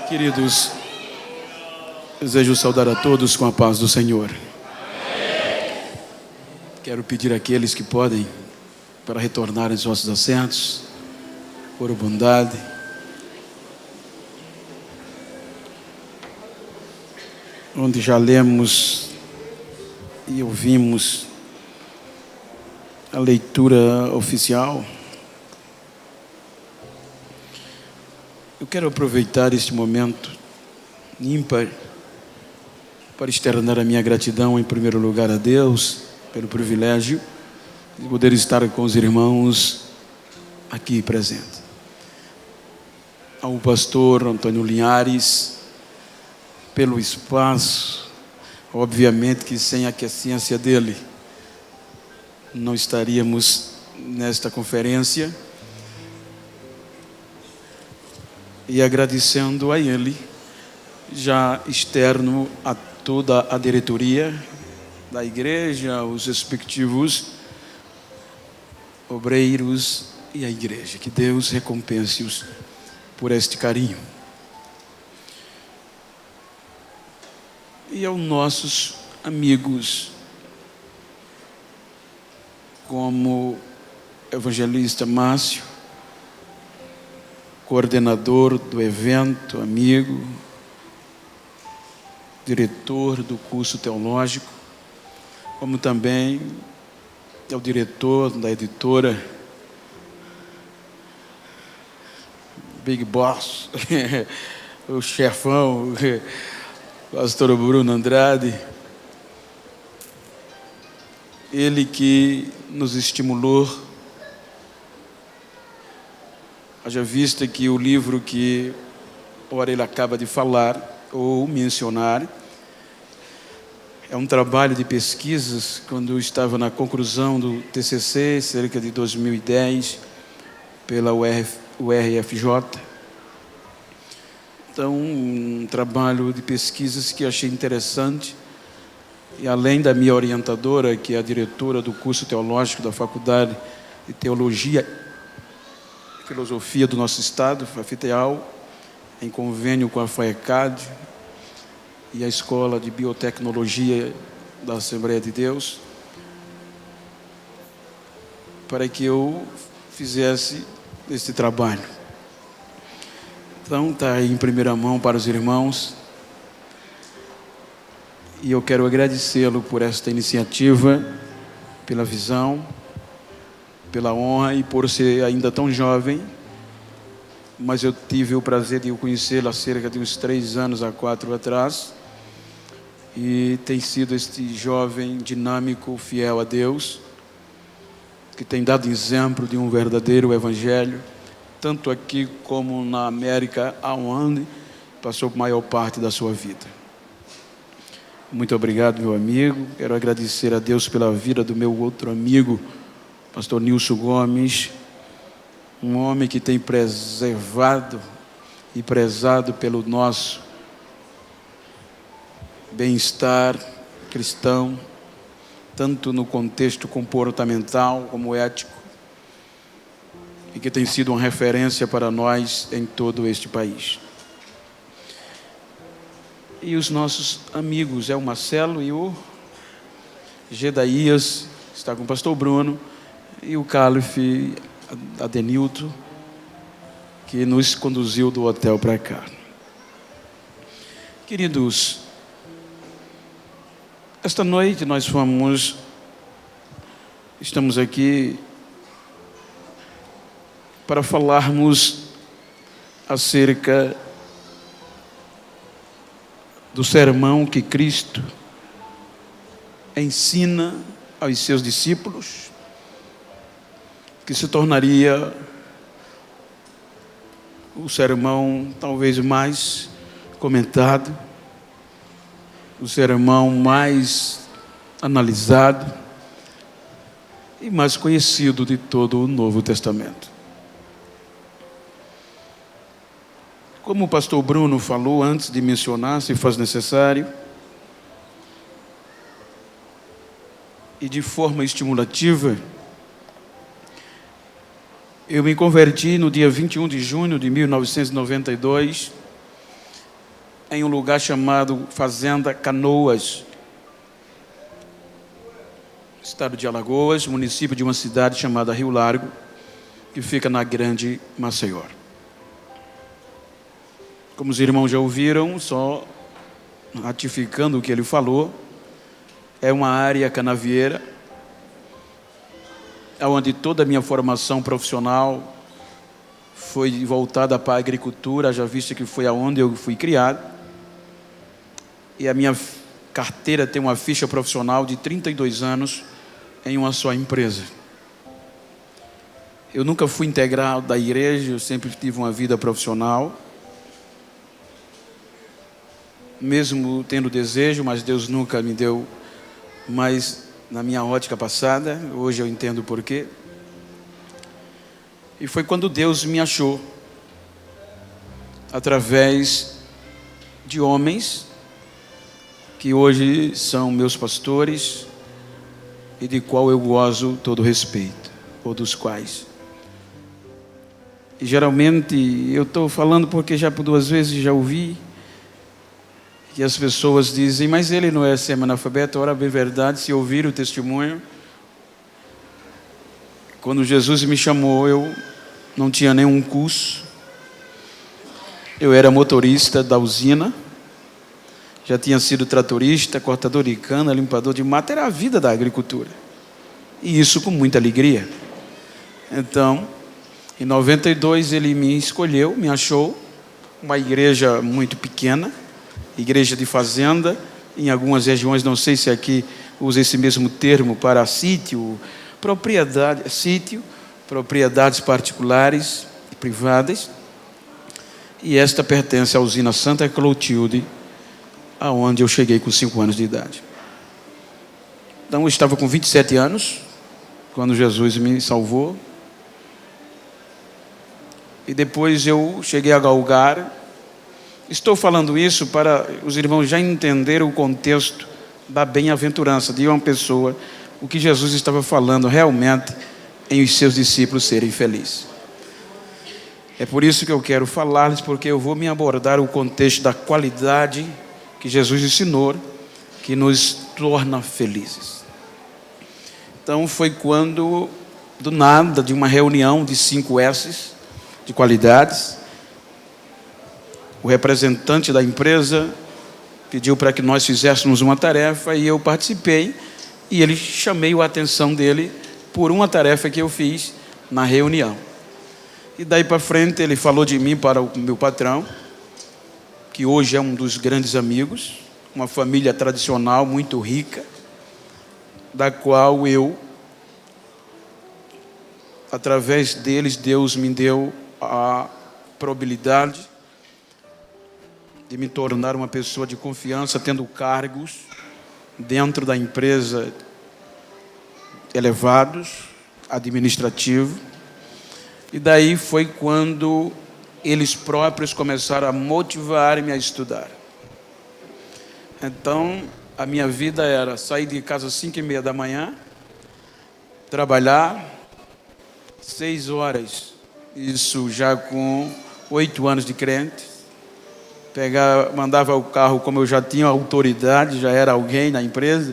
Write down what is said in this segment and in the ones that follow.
Queridos, desejo saudar a todos com a paz do Senhor. Quero pedir àqueles que podem para retornarem aos vossos assentos, por bondade. Onde já lemos e ouvimos a leitura oficial. Eu quero aproveitar este momento ímpar para externar a minha gratidão, em primeiro lugar, a Deus, pelo privilégio de poder estar com os irmãos aqui presentes. Ao pastor Antônio Linhares, pelo espaço, obviamente que sem a aquiescência dele, não estaríamos nesta conferência. E agradecendo a ele, já externo a toda a diretoria da igreja, os respectivos obreiros e a igreja. Que Deus recompense-os por este carinho. E aos nossos amigos, como evangelista Márcio, coordenador do evento, amigo, diretor do curso teológico, como também é o diretor da editora Big Boss, o chefão, o pastor Bruno Andrade, ele que nos estimulou. Haja vista que o livro que ora ele acaba de falar ou mencionar é um trabalho de pesquisas quando eu estava na conclusão do TCC, cerca de 2010, pela URFJ. Então, um trabalho de pesquisas que achei interessante, e além da minha orientadora, que é a diretora do curso teológico da Faculdade de Teologia Filosofia do nosso estado, FAFITEAL, em convênio com a FAECAD e a Escola de Biotecnologia da Assembleia de Deus, para que eu fizesse esse trabalho. Então, está aí em primeira mão para os irmãos, e eu quero agradecê-lo por esta iniciativa, pela visão, pela honra e por ser ainda tão jovem, mas eu tive o prazer de o conhecê-lo há cerca de uns 3 anos a 4 atrás, e tem sido este jovem dinâmico, fiel a Deus, que tem dado exemplo de um verdadeiro evangelho, tanto aqui como na América, aonde passou a maior parte da sua vida. Muito obrigado, meu amigo. Quero agradecer a Deus pela vida do meu outro amigo, pastor Nilson Gomes, um homem que tem preservado e prezado pelo nosso bem-estar cristão, tanto no contexto comportamental como ético, e que tem sido uma referência para nós em todo este país. E os nossos amigos, o Marcelo e o Gedaías, está com o pastor Bruno, e o Calife Adenilton, que nos conduziu do hotel para cá. Queridos, esta noite nós estamos aqui para falarmos acerca do sermão que Cristo ensina aos seus discípulos, que se tornaria o sermão talvez mais comentado, o sermão mais analisado e mais conhecido de todo o Novo Testamento. Como o pastor Bruno falou antes de mencionar, se faz necessário, e de forma estimulativa, eu me converti no dia 21 de junho de 1992 em um lugar chamado Fazenda Canoas, estado de Alagoas, município de uma cidade chamada Rio Largo, que fica na Grande Maceió. Como os irmãos já ouviram, só ratificando o que ele falou, é uma área canavieira, onde toda a minha formação profissional foi voltada para a agricultura, já visto que foi aonde eu fui criado. E a minha carteira tem uma ficha profissional de 32 anos em uma só empresa. Eu nunca fui integrado da igreja, eu sempre tive uma vida profissional, mesmo tendo desejo, mas Deus nunca me deu mais na minha ótica passada. Hoje eu entendo o porquê. E foi quando Deus me achou, através de homens que hoje são meus pastores e de qual eu gozo todo respeito, ou dos quais. E geralmente eu estou falando porque já por 2 vezes já ouvi que as pessoas dizem, mas ele não é semi-analfabeto. Ora, bem verdade, se ouvir o testemunho, quando Jesus me chamou, eu não tinha nenhum curso, eu era motorista da usina, já tinha sido tratorista, cortador de cana, limpador de mato, era a vida da agricultura, e isso com muita alegria. Então, em 92 ele me escolheu, me achou, uma igreja muito pequena, igreja de fazenda, em algumas regiões, não sei se aqui usa esse mesmo termo para sítio, propriedades particulares e privadas, e esta pertence à usina Santa Clotilde, aonde eu cheguei com 5 anos de idade. Então eu estava com 27 anos, quando Jesus me salvou, e depois eu cheguei a galgar. Estou falando isso para os irmãos já entenderem o contexto da bem-aventurança de uma pessoa, o que Jesus estava falando realmente em os seus discípulos serem felizes. É por isso que eu quero falar-lhes, porque eu vou me abordar o contexto da qualidade que Jesus ensinou, que nos torna felizes. Então foi quando, do nada, de uma reunião de 5 S's, de qualidades, o representante da empresa pediu para que nós fizéssemos uma tarefa e eu participei, e ele chamei a atenção dele por uma tarefa que eu fiz na reunião. E daí para frente ele falou de mim para o meu patrão, que hoje é um dos grandes amigos, uma família tradicional muito rica, da qual eu, através deles, Deus me deu a probabilidade de me tornar uma pessoa de confiança, tendo cargos dentro da empresa elevados, administrativo. E daí foi quando eles próprios começaram a motivar-me a estudar. Então, a minha vida era sair de casa às 5:30 da manhã, trabalhar 6 horas, isso já com 8 anos de crente, mandava o carro, como eu já tinha autoridade, já era alguém na empresa,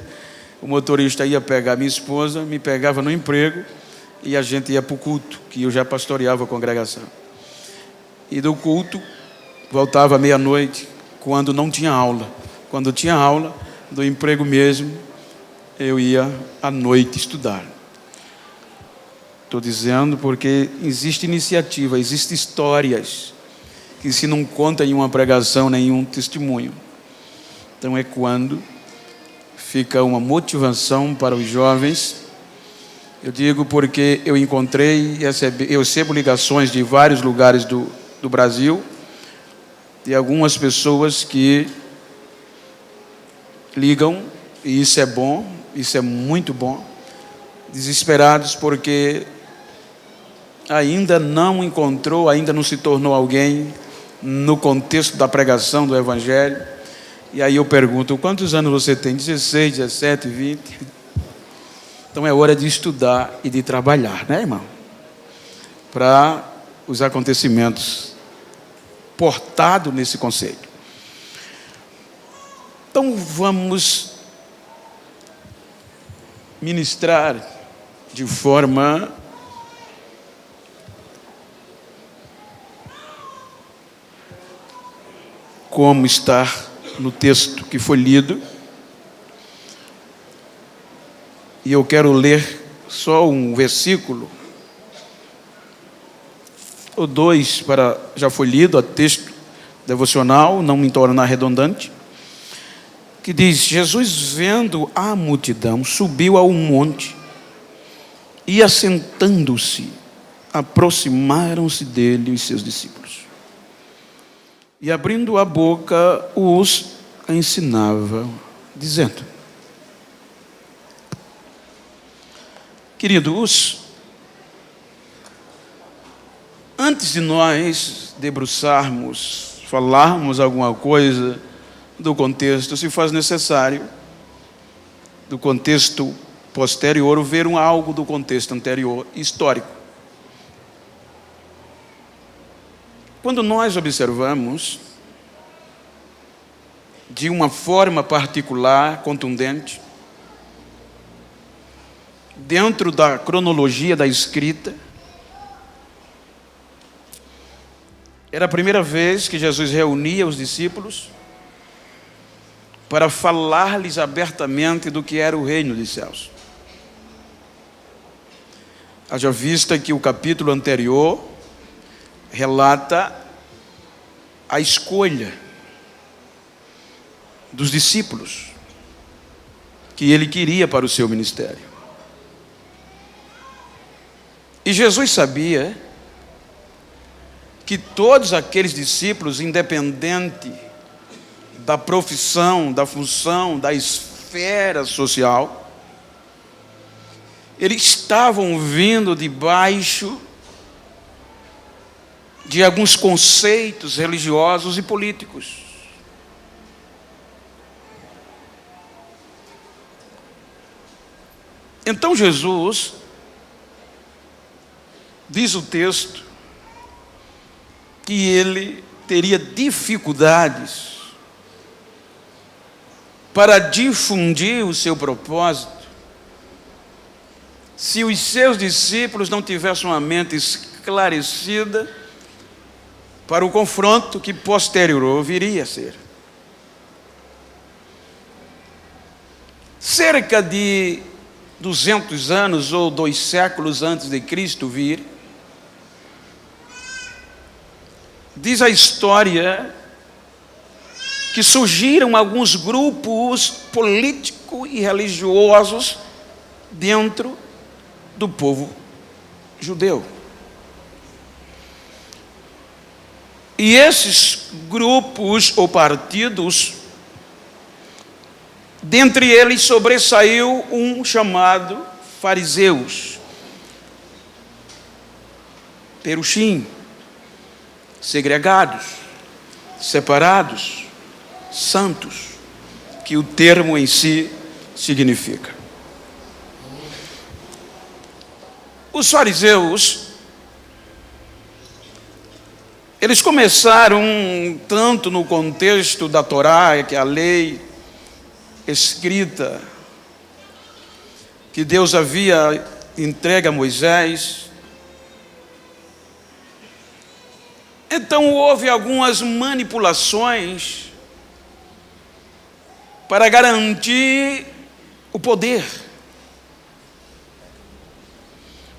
o motorista ia pegar minha esposa, me pegava no emprego e a gente ia para o culto, que eu já pastoreava a congregação. E do culto, voltava à meia-noite, quando não tinha aula. Quando tinha aula, do emprego mesmo, eu ia à noite estudar. Estou dizendo porque existe iniciativa, existem histórias que se não conta em uma pregação, nenhum testemunho. Então é quando fica uma motivação para os jovens. Eu digo porque eu encontrei, eu recebo ligações de vários lugares do Brasil, de algumas pessoas que ligam, e isso é bom, isso é muito bom, desesperados porque ainda não encontrou, ainda não se tornou alguém no contexto da pregação do Evangelho. E aí eu pergunto, quantos anos você tem? 16, 17, 20? Então é hora de estudar e de trabalhar, né, irmão? Para os acontecimentos portados nesse conceito. Então vamos ministrar de forma como está no texto que foi lido. E eu quero ler só um versículo ou dois, já foi lido, a texto devocional, não me tornar redundante, que diz: Jesus, vendo a multidão, subiu a um monte e, assentando-se, aproximaram-se dele os seus discípulos. E, abrindo a boca, os ensinava, dizendo: queridos, antes de nós debruçarmos, falarmos alguma coisa do contexto, se faz necessário, do contexto posterior, ver algo do contexto anterior, histórico. Quando nós observamos, de uma forma particular, contundente, dentro da cronologia da escrita, era a primeira vez que Jesus reunia os discípulos para falar-lhes abertamente do que era o reino dos céus. Haja vista que o capítulo anterior relata a escolha dos discípulos que ele queria para o seu ministério. E Jesus sabia que todos aqueles discípulos, independente da profissão, da função, da esfera social, eles estavam vindo debaixo de alguns conceitos religiosos e políticos. Então Jesus, diz o texto, que ele teria dificuldades para difundir o seu propósito se os seus discípulos não tivessem uma mente esclarecida para o confronto que posterior viria a ser. Cerca de 200 anos ou 2 séculos antes de Cristo vir, diz a história que surgiram alguns grupos políticos e religiosos dentro do povo judeu. E esses grupos ou partidos, dentre eles sobressaiu um chamado fariseus, perushim, segregados, separados, santos, que o termo em si significa. Os fariseus, eles começaram tanto no contexto da Torá, que é a lei escrita que Deus havia entregue a Moisés. Então houve algumas manipulações para garantir o poder.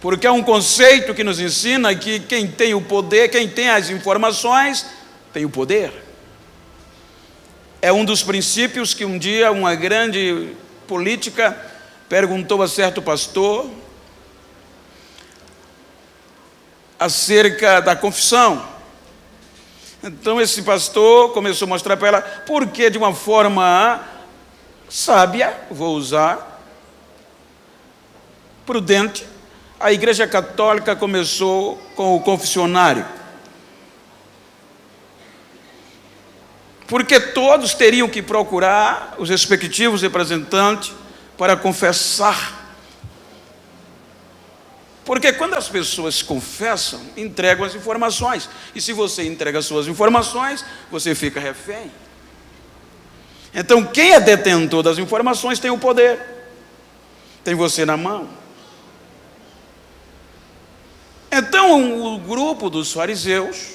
Porque é um conceito que nos ensina que quem tem o poder, quem tem as informações, tem o poder. É um dos princípios que um dia uma grande política perguntou a certo pastor acerca da confissão. Então esse pastor começou a mostrar para ela porque, de uma forma sábia, vou usar, prudente, a Igreja Católica começou com o confessionário. Porque todos teriam que procurar os respectivos representantes para confessar. Porque quando as pessoas confessam, entregam as informações. E se você entrega as suas informações, você fica refém. Então, quem é detentor das informações tem o poder, tem você na mão. Então, o grupo dos fariseus,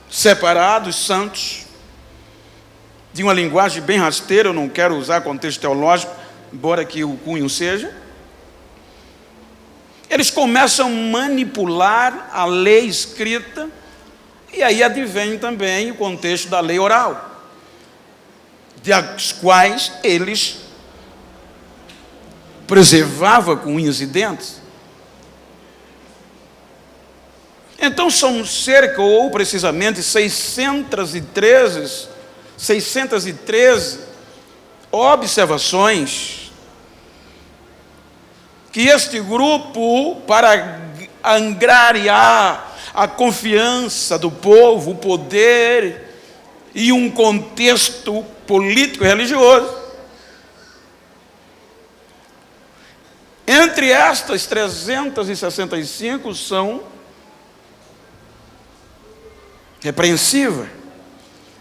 separados, santos, de uma linguagem bem rasteira, eu não quero usar contexto teológico, embora que o cunho seja, eles começam a manipular a lei escrita, e aí advém também o contexto da lei oral, das quais eles preservavam com unhas e dentes. Então são cerca, ou precisamente 613 observações que este grupo, para angariar a confiança do povo, o poder e um contexto político e religioso, entre estas 365 são repreensiva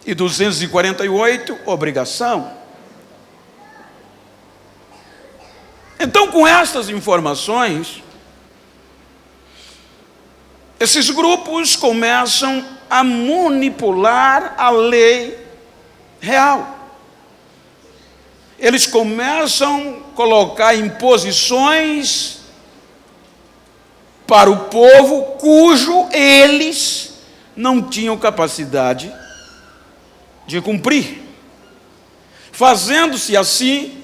e 248 obrigação. Então, com estas informações, esses grupos começam a manipular a lei real. Eles começam a colocar imposições para o povo cujo eles não tinham capacidade de cumprir, fazendo-se assim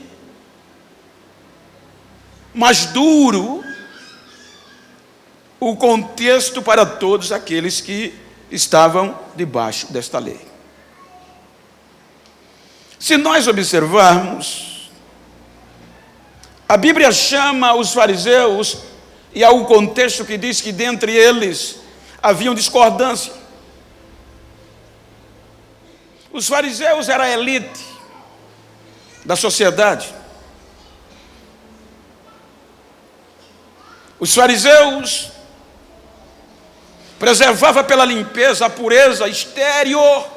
mais duro o contexto para todos aqueles que estavam debaixo desta lei. Se nós observarmos, a Bíblia chama os fariseus, e há um contexto que diz que dentre eles haviam discordância. Os fariseus eram a elite da sociedade. Os fariseus preservavam pela limpeza, a pureza exterior.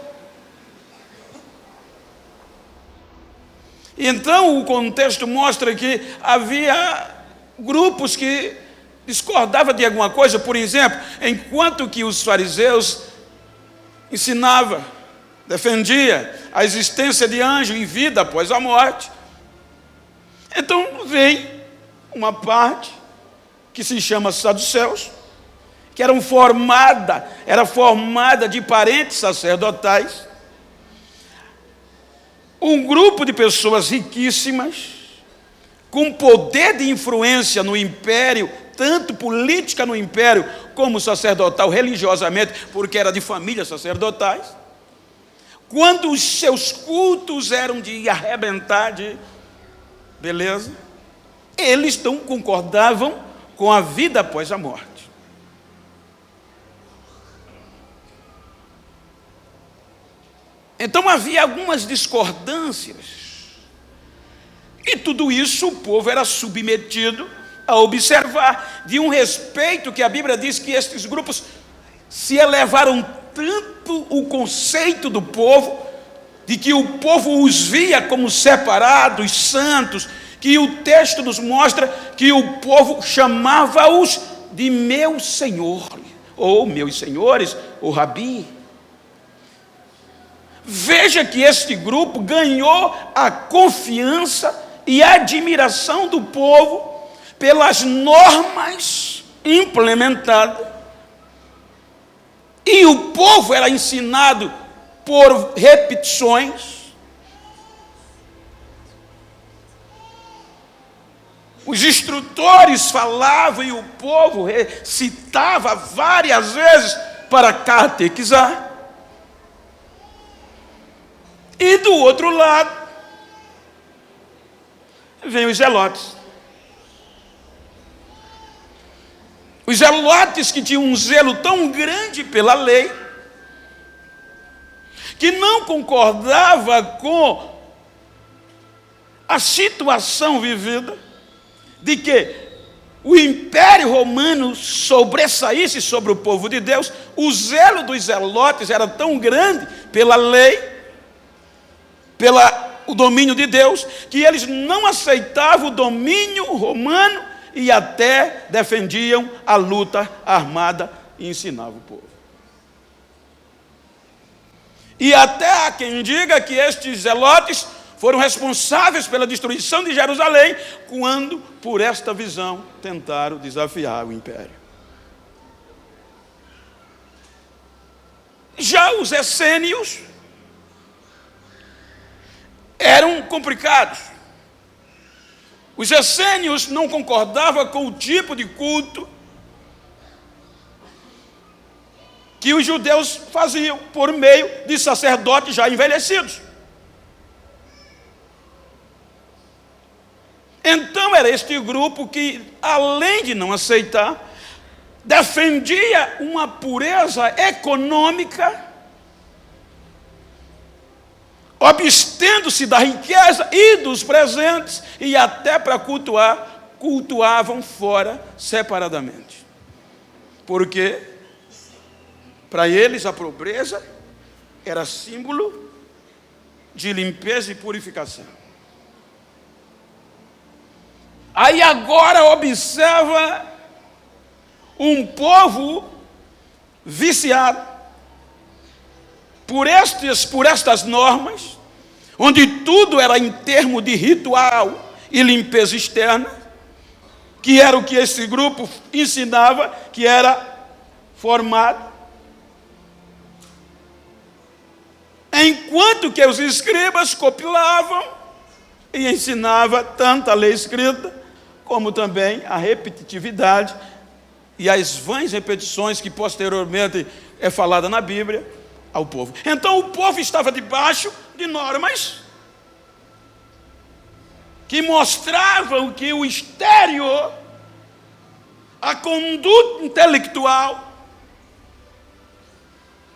Então o contexto mostra que havia grupos que discordavam de alguma coisa. Por exemplo, enquanto que os fariseus ensinavam, defendia a existência de anjo e vida após a morte, então vem uma parte que se chama saduceus, que era formada de parentes sacerdotais, um grupo de pessoas riquíssimas, com poder de influência no império, tanto política no império, como sacerdotal religiosamente, porque era de famílias sacerdotais. Quando os seus cultos eram de arrebentar, de beleza, eles não concordavam com a vida após a morte. Então havia algumas discordâncias, e tudo isso o povo era submetido a observar, de um respeito que a Bíblia diz que estes grupos se elevaram tanto o conceito do povo, de que o povo os via como separados, santos, que o texto nos mostra que o povo chamava-os de meu Senhor, ou meus senhores, ou rabi. Veja que este grupo ganhou a confiança e a admiração do povo pelas normas implementadas, e o povo era ensinado por repetições. Os instrutores falavam e o povo recitava várias vezes para catequizar. E do outro lado, vem os zelotes. Os zelotes que tinham um zelo tão grande pela lei, que não concordava com a situação vivida, de que o Império Romano sobressaísse sobre o povo de Deus. O zelo dos zelotes era tão grande pela lei, o domínio de Deus, que eles não aceitavam o domínio romano e até defendiam a luta armada e ensinavam o povo. E até há quem diga que estes zelotes foram responsáveis pela destruição de Jerusalém, quando, por esta visão, tentaram desafiar o império. Já os essênios eram complicados. Os essênios não concordavam com o tipo de culto que os judeus faziam por meio de sacerdotes já envelhecidos. Então era este grupo que, além de não aceitar, defendia uma pureza econômica, abstendo-se da riqueza e dos presentes, e até para cultuar, cultuavam fora separadamente. Porque para eles a pobreza era símbolo de limpeza e purificação. Aí agora observa um povo viciado por estas normas, onde tudo era em termos de ritual e limpeza externa, que era o que esse grupo ensinava, que era formado. Enquanto que os escribas copiavam e ensinavam tanto a lei escrita, como também a repetitividade e as vãs repetições que posteriormente é falada na Bíblia ao povo. Então o povo estava debaixo de normas que mostravam que o exterior, a conduta intelectual,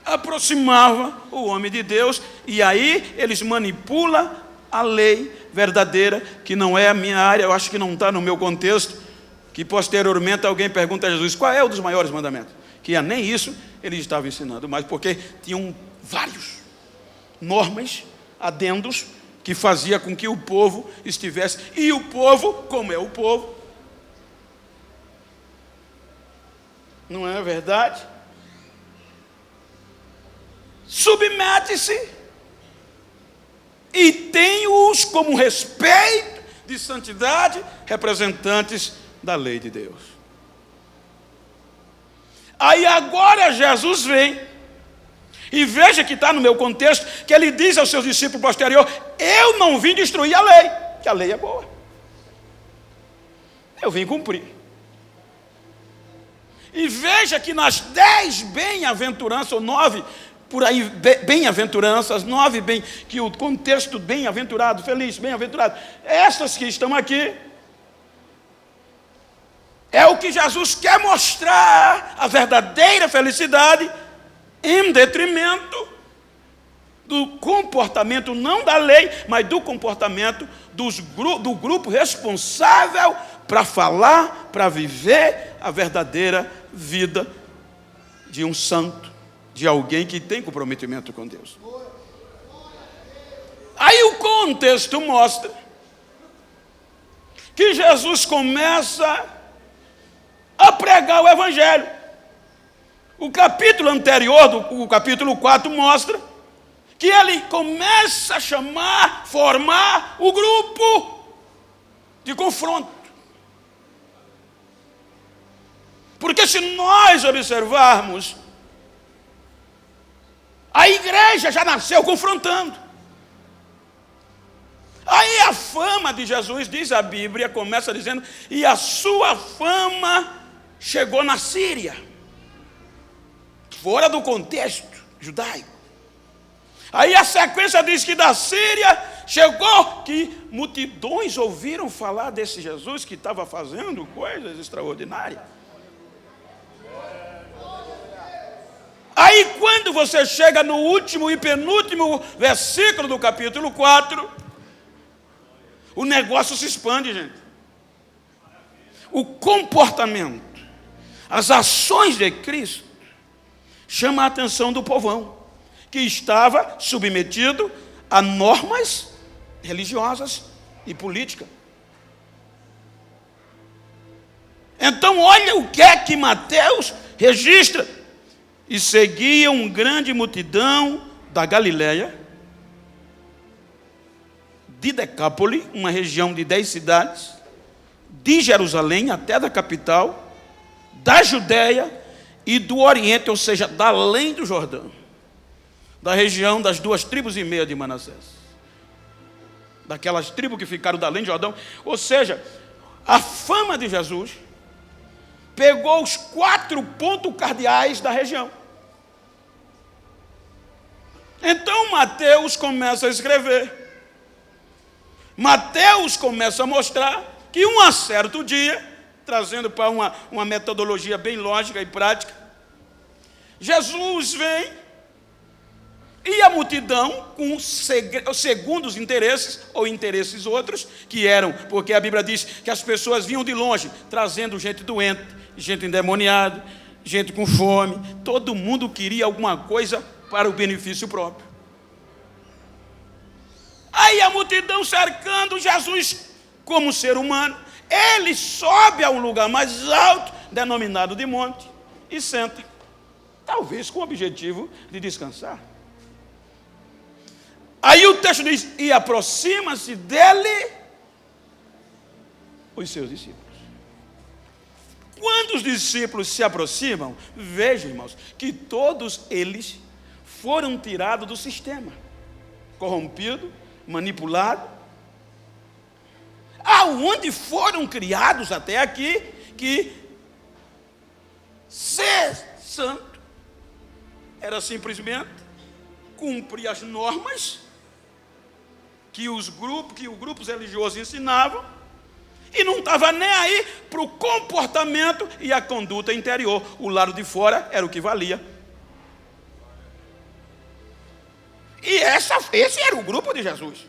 aproximava o homem de Deus, e aí eles manipulam a lei verdadeira, que não é a minha área, eu acho que não está no meu contexto, que posteriormente alguém pergunta a Jesus, qual é o dos maiores mandamentos? Que nem isso ele estava ensinando, mas porque tinham vários normas, adendos, que fazia com que o povo estivesse, e o povo, como é o povo, não é verdade? Submete-se e tem-os como respeito de santidade, representantes da lei de Deus. Aí agora Jesus vem, e veja que está no meu contexto, que ele diz aos seus discípulos posterior, eu não vim destruir a lei, que a lei é boa. Eu vim cumprir. E veja que nas 10 bem-aventuranças, ou 9, por aí, bem-aventuranças, 9 bem, que o contexto bem-aventurado, feliz, bem-aventurado, essas que estão aqui, é o que Jesus quer mostrar, a verdadeira felicidade, em detrimento do comportamento, não da lei, mas do comportamento do grupo responsável para falar, para viver a verdadeira vida de um santo, de alguém que tem comprometimento com Deus. Aí o contexto mostra que Jesus começa a pregar o Evangelho. O capítulo anterior, o capítulo 4, mostra que ele começa a formar o grupo de confronto. Porque se nós observarmos, a igreja já nasceu confrontando. Aí a fama de Jesus, diz a Bíblia, começa dizendo, e a sua fama chegou na Síria, fora do contexto judaico. Aí a sequência diz que da Síria chegou, que multidões ouviram falar desse Jesus que estava fazendo coisas extraordinárias. Aí quando você chega no último e penúltimo versículo do capítulo 4, o negócio se expande, gente. O comportamento, as ações de Cristo chamam a atenção do povão, que estava submetido a normas religiosas e políticas. Então, olha o que é que Mateus registra. E seguia uma grande multidão da Galiléia, de Decápole, uma região de 10 cidades, de Jerusalém até da capital, da Judéia e do Oriente, ou seja, da além do Jordão, da região das 2,5 tribos de Manassés, daquelas tribos que ficaram da além do Jordão. Ou seja, a fama de Jesus pegou os 4 pontos cardeais da região. Então Mateus começa a escrever. Mateus começa a mostrar que um certo dia, trazendo para uma metodologia bem lógica e prática, Jesus vem e a multidão, segundo os interesses, ou interesses outros, que eram, porque a Bíblia diz que as pessoas vinham de longe, trazendo gente doente, gente endemoniada, gente com fome, todo mundo queria alguma coisa para o benefício próprio. Aí a multidão cercando Jesus como ser humano, ele sobe a um lugar mais alto, denominado de monte, e senta, talvez com o objetivo de descansar. Aí o texto diz, e aproxima-se dele os seus discípulos. Quando os discípulos se aproximam, vejam, irmãos, que todos eles foram tirados do sistema, corrompido, manipulado, aonde foram criados até aqui, que ser santo era simplesmente cumprir as normas que os grupos religiosos ensinavam, e não estava nem aí para o comportamento e a conduta interior. O lado de fora era o que valia. E esse era o grupo de Jesus.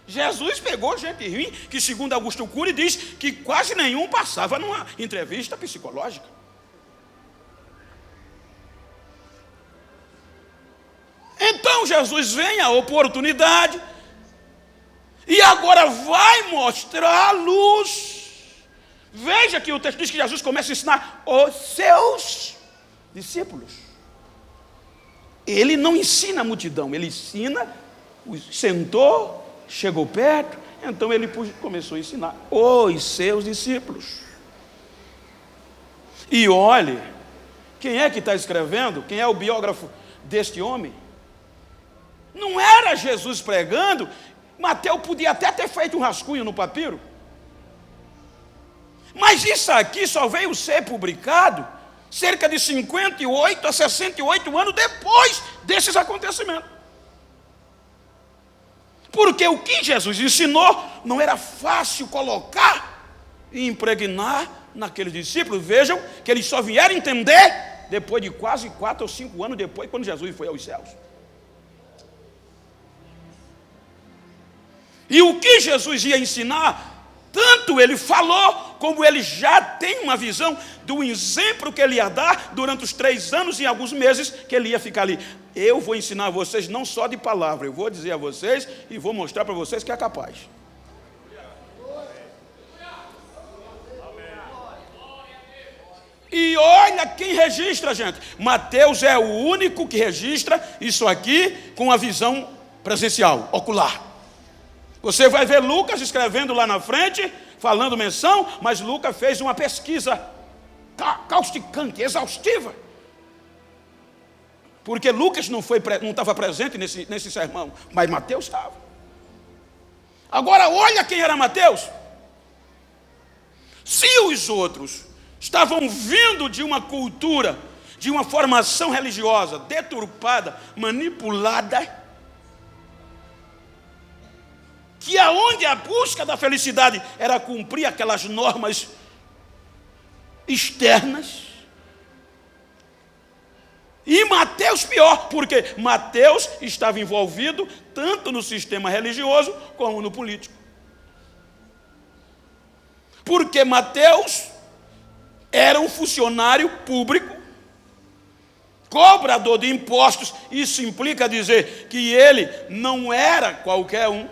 Jesus pegou gente ruim, que segundo Augusto Cury diz que quase nenhum passava numa entrevista psicológica. Então Jesus vem a oportunidade e agora vai mostrar a luz. Veja que o texto diz que Jesus começa a ensinar os seus discípulos. Ele não ensina a multidão, ele ensina, sentou, chegou perto, então ele começou a ensinar os seus discípulos. E olhe, quem é que está escrevendo? Quem é o biógrafo deste homem? Não era Jesus pregando. Mateus podia até ter feito um rascunho no papiro, mas isso aqui só veio ser publicado cerca de 58 a 68 anos depois desses acontecimentos. Porque o que Jesus ensinou não era fácil colocar e impregnar naqueles discípulos. Vejam que eles só vieram entender depois de quase 4 ou 5 anos depois, quando Jesus foi aos céus. E o que Jesus ia ensinar, tanto ele falou, como ele já tem uma visão do exemplo que ele ia dar durante os 3 anos e alguns meses que ele ia ficar ali. Eu vou ensinar a vocês não só de palavra, eu vou dizer a vocês e vou mostrar para vocês que é capaz. E olha quem registra, gente. Mateus é o único que registra isso aqui com a visão presencial, ocular. Você vai ver Lucas escrevendo lá na frente, falando menção, mas Lucas fez uma pesquisa causticante, exaustiva. Porque Lucas não estava presente nesse sermão, mas Mateus estava. Agora olha quem era Mateus. Se os outros estavam vindo de uma cultura, de uma formação religiosa deturpada, manipulada, que aonde a busca da felicidade era cumprir aquelas normas externas, e Mateus pior, porque Mateus estava envolvido tanto no sistema religioso como no político. Porque Mateus era um funcionário público, cobrador de impostos. Isso implica dizer que ele não era qualquer um.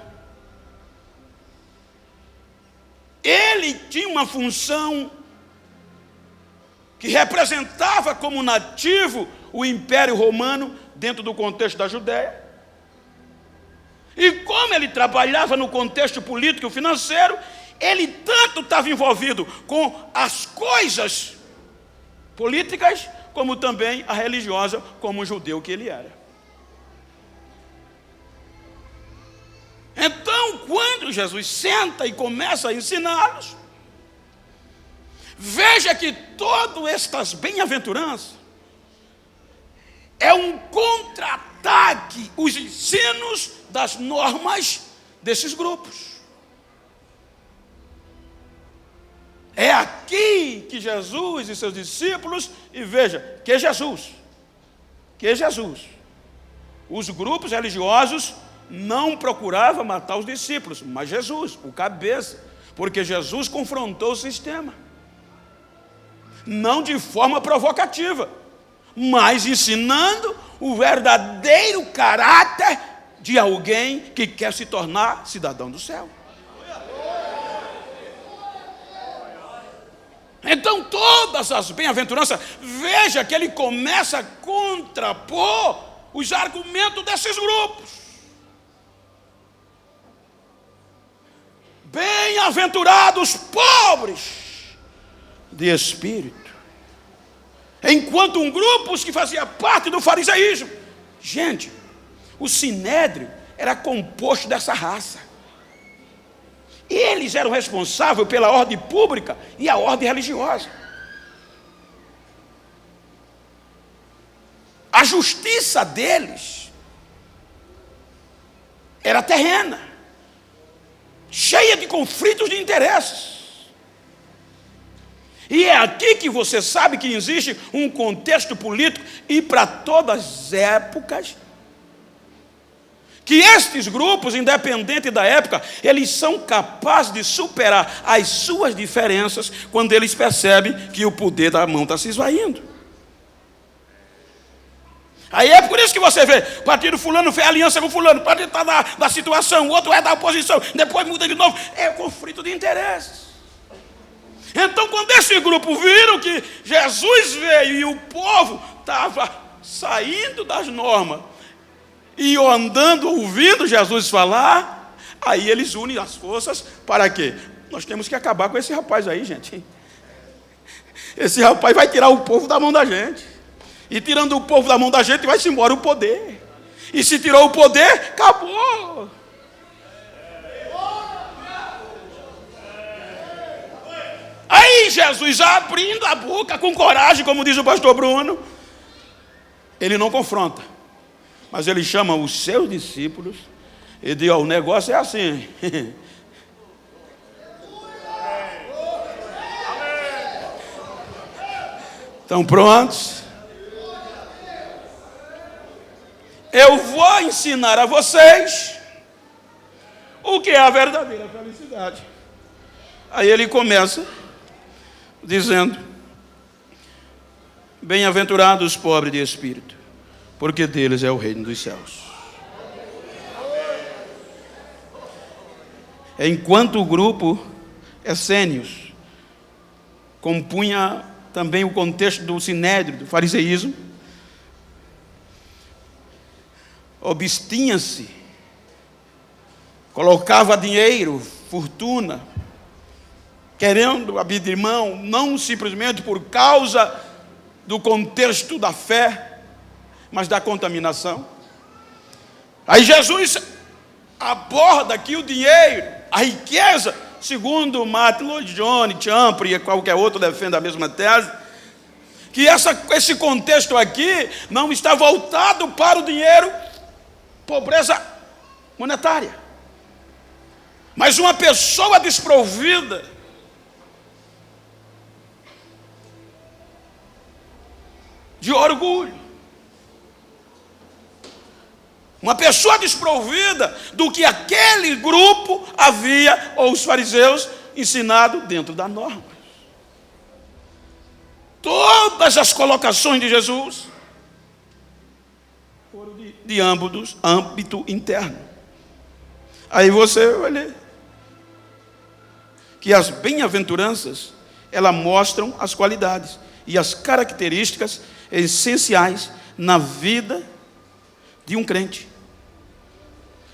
Ele tinha uma função que representava como nativo o Império Romano dentro do contexto da Judéia. E como ele trabalhava no contexto político e financeiro, ele tanto estava envolvido com as coisas políticas, como também a religiosa, como o judeu que ele era. Então, quando Jesus senta e começa a ensiná-los, veja que todas estas bem-aventuranças é um contra-ataque, os ensinos das normas desses grupos. É aqui que Jesus e seus discípulos, e veja, que Jesus, os grupos religiosos não procuravam matar os discípulos, mas Jesus, o cabeça, porque Jesus confrontou o sistema, não de forma provocativa, mas ensinando o verdadeiro caráter de alguém que quer se tornar cidadão do céu. Então todas as bem-aventuranças, veja que ele começa a contrapor os argumentos desses grupos. Bem-aventurados pobres de espírito, enquanto um grupo que fazia parte do farisaísmo. Gente, o sinédrio era composto dessa raça. Eles eram responsáveis pela ordem pública e a ordem religiosa. A justiça deles era terrena, cheia de conflitos de interesses. E é aqui que você sabe que existe um contexto político, e para todas as épocas, que estes grupos, independente da época, eles são capazes de superar as suas diferenças quando eles percebem que o poder da mão está se esvaindo. Aí é por isso que você vê, partido fulano fez aliança com fulano, partido está da situação, o outro é da oposição, depois muda de novo. É conflito de interesses. Então, quando esse grupo viram que Jesus veio e o povo estava saindo das normas e andando, ouvindo Jesus falar, aí eles unem as forças para quê? Nós temos que acabar com esse rapaz aí, gente. Esse rapaz vai tirar o povo da mão da gente. E tirando o povo da mão da gente, vai-se embora o poder. E se tirou o poder, acabou. Aí Jesus, abrindo a boca com coragem, como diz o pastor Bruno, ele não confronta, mas ele chama os seus discípulos e diz: o negócio é assim. Estão prontos? Eu vou ensinar a vocês o que é a verdadeira felicidade. Aí ele começa dizendo: bem-aventurados os pobres de espírito, porque deles é o reino dos céus. Enquanto o grupo essênios compunha também o contexto do sinédrio, do fariseísmo, obstinha-se, colocava dinheiro, fortuna, querendo abrir mão, não simplesmente por causa do contexto da fé, mas da contaminação. Aí Jesus aborda aqui o dinheiro, a riqueza, segundo Martin Lloyd Jones, Champre e qualquer outro defende a mesma tese, que esse contexto aqui não está voltado para o dinheiro, pobreza monetária, mas uma pessoa desprovida de orgulho, uma pessoa desprovida do que aquele grupo havia, ou os fariseus, ensinado dentro da norma. Todas as colocações de Jesus de âmbito interno. Aí você vai ler que as bem-aventuranças, elas mostram as qualidades e as características essenciais na vida de um crente.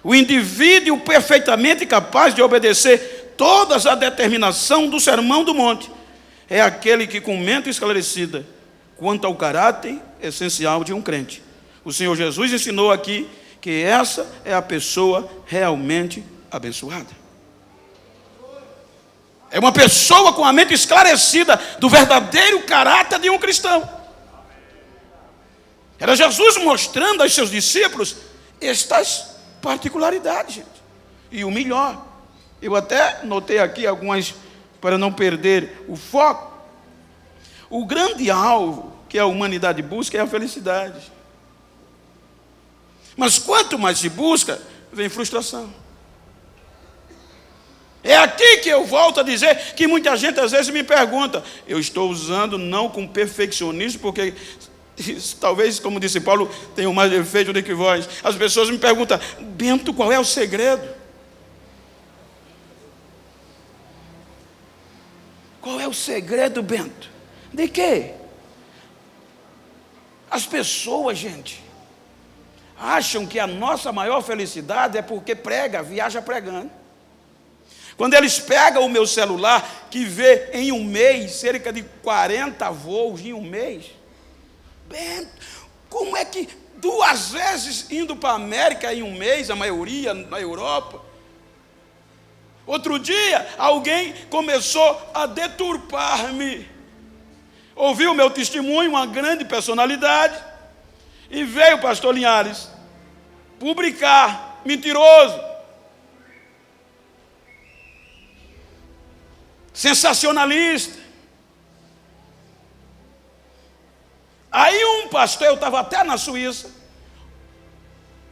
O indivíduo perfeitamente capaz de obedecer todas a determinação do Sermão do Monte é aquele que com mente esclarecida quanto ao caráter essencial de um crente. O Senhor Jesus ensinou aqui que essa é a pessoa realmente abençoada. É uma pessoa com a mente esclarecida do verdadeiro caráter de um cristão. Era Jesus mostrando aos seus discípulos estas particularidades, gente. E o melhor, eu até notei aqui algumas, para não perder o foco. O grande alvo que a humanidade busca é a felicidade. Mas quanto mais se busca, vem frustração. É aqui que eu volto a dizer que muita gente às vezes me pergunta, eu estou usando não com perfeccionismo, porque talvez, como disse Paulo, tenho mais defeito do que vós. As pessoas me perguntam, Bento, qual é o segredo? Qual é o segredo, Bento? De quê? As pessoas, gente, acham que a nossa maior felicidade é porque viaja pregando. Quando eles pegam o meu celular, que vê em um mês, cerca de 40 voos em um mês, Bento, como é que 2 vezes indo para a América em um mês, a maioria na Europa? Outro dia, alguém começou a deturpar-me. Ouviu o meu testemunho, uma grande personalidade, e veio o pastor Linhares publicar, mentiroso, sensacionalista. Aí um pastor, eu estava até na Suíça,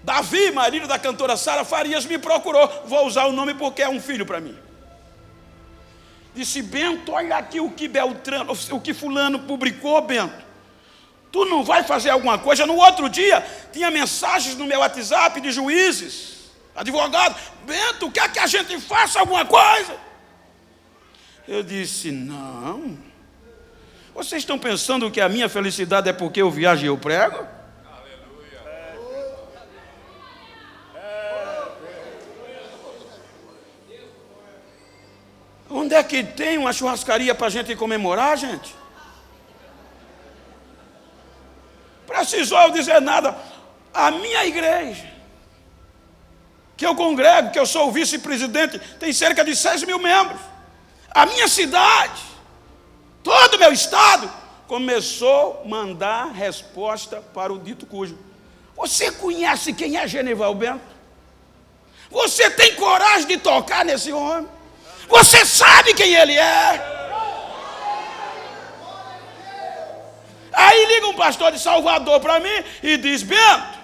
Davi, marido da cantora Sara Farias, me procurou. Vou usar o nome porque é um filho para mim. Disse, Bento, olha aqui o que fulano publicou, Bento. Tu não vai fazer alguma coisa? No outro dia, tinha mensagens no meu WhatsApp de juízes, advogados. Bento, quer que a gente faça alguma coisa? Eu disse, não. Vocês estão pensando que a minha felicidade é porque eu viajo e eu prego? Onde é que tem uma churrascaria para a gente comemorar, gente? Precisou eu dizer nada. A minha igreja, que eu congrego, que eu sou o vice-presidente, tem cerca de 6 mil membros. A minha cidade, todo o meu estado, começou a mandar resposta para o dito cujo. Você conhece quem é Genival Bento? Você tem coragem de tocar nesse homem? Você sabe quem ele é? Aí liga um pastor de Salvador para mim e diz, Bento,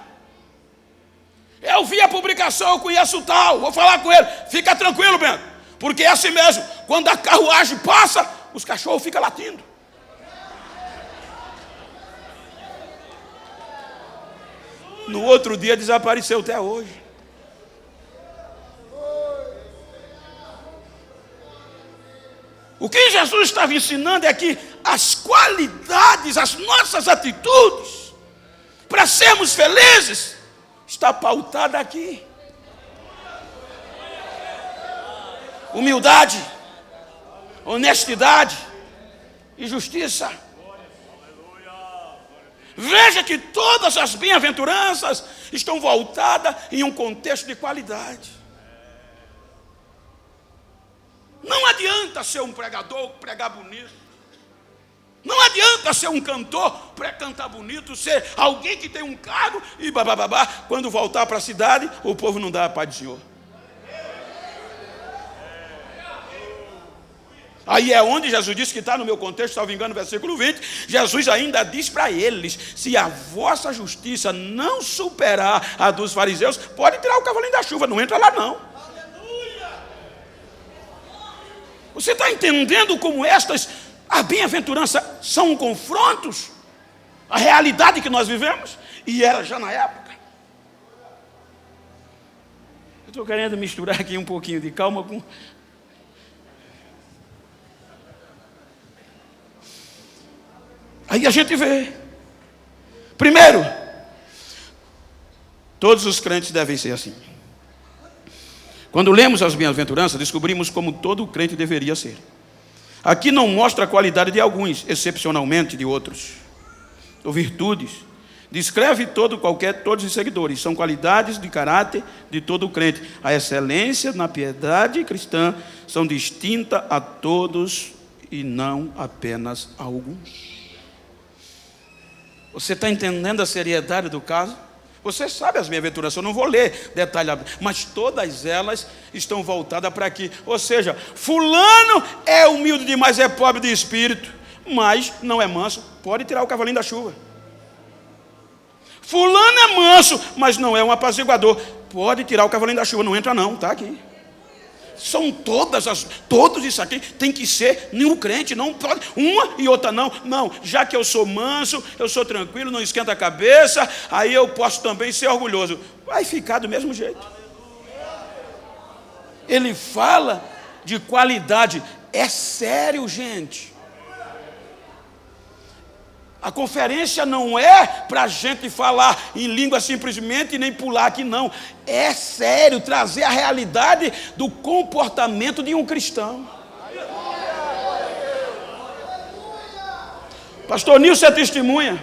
eu vi a publicação, eu conheço o tal, vou falar com ele. Fica tranquilo, Bento, porque é assim mesmo, quando a carruagem passa, os cachorros ficam latindo. No outro dia desapareceu até hoje. O que Jesus estava ensinando é que as qualidades, as nossas atitudes, para sermos felizes, está pautada aqui. Humildade, honestidade e justiça. Veja que todas as bem-aventuranças estão voltadas em um contexto de qualidade. Não adianta ser um pregador, pregar bonito. Não adianta ser um cantor, cantar bonito, ser alguém que tem um cargo e bababá. Quando voltar para a cidade, o povo não dá a paz do Senhor. Aí é onde Jesus disse que está no meu contexto, salvo engano, versículo 20. Jesus ainda diz para eles, se a vossa justiça não superar a dos fariseus, pode tirar o cavalinho da chuva, não entra lá não. Você está entendendo como a bem-aventurança são confrontos? A realidade que nós vivemos? E era já na época. Eu estou querendo misturar aqui um pouquinho de calma com... Aí a gente vê. Primeiro, todos os crentes devem ser assim. Quando lemos as bem-aventuranças, descobrimos como todo crente deveria ser. Aqui não mostra a qualidade de alguns, excepcionalmente de outros, ou virtudes. Descreve todos os seguidores. São qualidades de caráter de todo crente. A excelência na piedade cristã são distintas a todos e não apenas a alguns. Você está entendendo a seriedade do caso? Você sabe as bem-aventuranças, eu não vou ler detalhadamente, mas todas elas estão voltadas para aqui. Ou seja, fulano é humilde demais, é pobre de espírito, mas não é manso, pode tirar o cavalinho da chuva. Fulano é manso, mas não é um apaziguador, pode tirar o cavalinho da chuva, não entra não, está aqui. São todos isso aqui tem que ser nenhum crente, não pode, uma e outra não, já que eu sou manso, eu sou tranquilo, não esquenta a cabeça, aí eu posso também ser orgulhoso, vai ficar do mesmo jeito. Ele fala de qualidade, é sério, gente. A conferência não é para a gente falar em língua simplesmente e nem pular aqui, não. É sério, trazer a realidade do comportamento de um cristão. Pastor Nilson é testemunha.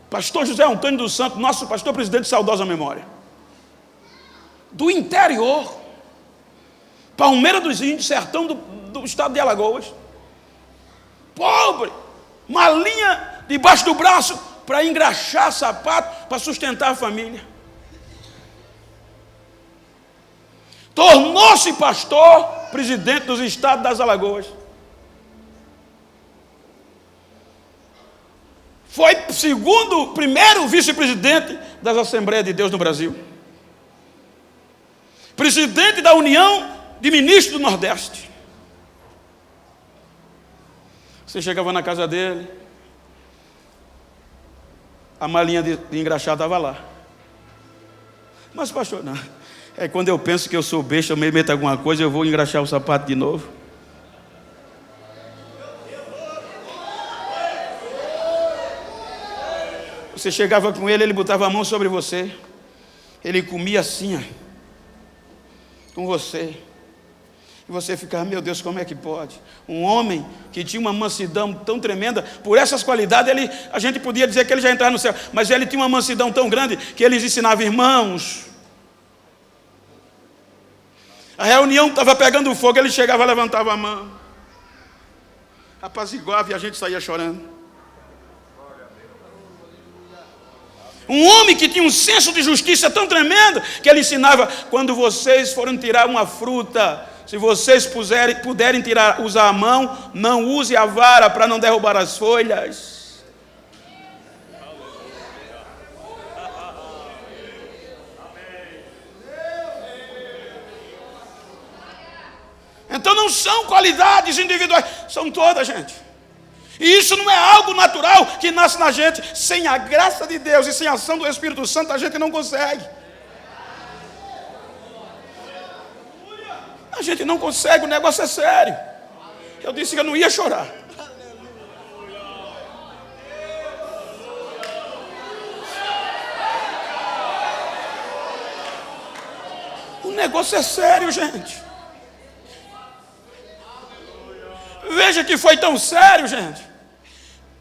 Pastor José Antônio dos Santos, nosso pastor presidente de saudosa memória. Do interior, Palmeira dos Índios, sertão do estado de Alagoas. Pobre, malinha debaixo do braço para engraxar sapato, para sustentar a família. Tornou-se pastor, presidente dos estados das Alagoas. Foi primeiro vice-presidente das Assembleias de Deus no Brasil. Presidente da União de Ministros do Nordeste. Você chegava na casa dele, a malinha de engraxar estava lá. Mas pastor, não. É quando eu penso que eu sou besta, eu me meto alguma coisa, eu vou engraxar o sapato de novo. Você chegava com ele, ele botava a mão sobre você. Ele comia assim, ó, com você. E você ficava, meu Deus, como é que pode? Um homem que tinha uma mansidão tão tremenda, por essas qualidades, a gente podia dizer que ele já entrava no céu, mas ele tinha uma mansidão tão grande, que ele ensinava irmãos. A reunião estava pegando fogo, ele chegava, levantava a mão, apaziguava e a gente saía chorando. Um homem que tinha um senso de justiça tão tremendo, que ele ensinava, quando vocês forem tirar uma fruta, se vocês puderem usar a mão, não use a vara para não derrubar as folhas. Então não são qualidades individuais, são todas, gente. E isso não é algo natural que nasce na gente. Sem a graça de Deus e sem a ação do Espírito Santo, a gente não consegue. A gente não consegue, o negócio é sério. Eu disse que eu não ia chorar. O negócio é sério, gente. Veja que foi tão sério, gente,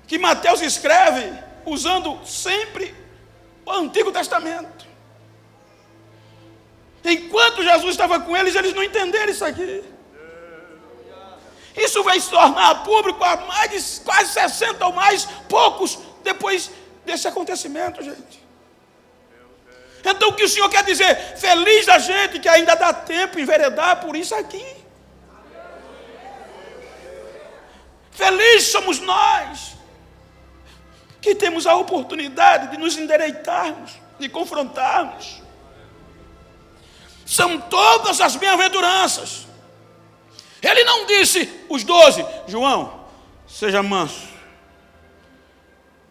que Mateus escreve usando sempre o Antigo Testamento. Enquanto Jesus estava com eles não entenderam isso aqui. Isso vai se tornar público há mais de quase 60 ou mais, poucos, depois desse acontecimento, gente. Então o que o Senhor quer dizer? Feliz a gente que ainda dá tempo enveredar por isso aqui. Felizes somos nós, que temos a oportunidade de nos endireitarmos, de confrontarmos. São todas as bem-aventuranças. Ele não disse os 12, João, seja manso.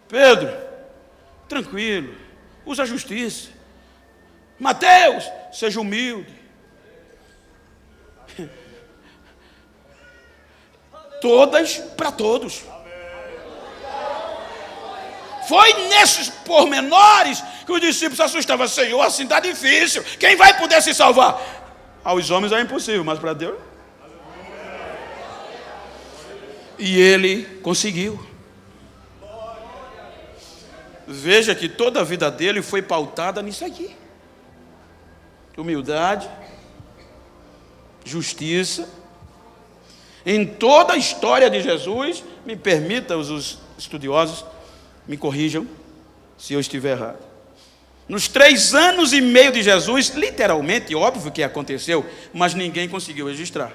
Pedro, tranquilo, usa a justiça. Mateus, seja humilde. Todas para todos. Foi nesses pormenores que os discípulos se assustavam. Senhor, assim está difícil. Quem vai poder se salvar? Aos homens é impossível, mas para Deus. E ele conseguiu. Veja que toda a vida dele foi pautada nisso aqui: humildade, justiça. Em toda a história de Jesus, me permita os estudiosos, me corrijam se eu estiver errado. Nos 3 anos e meio de Jesus, literalmente, óbvio que aconteceu, mas ninguém conseguiu registrar.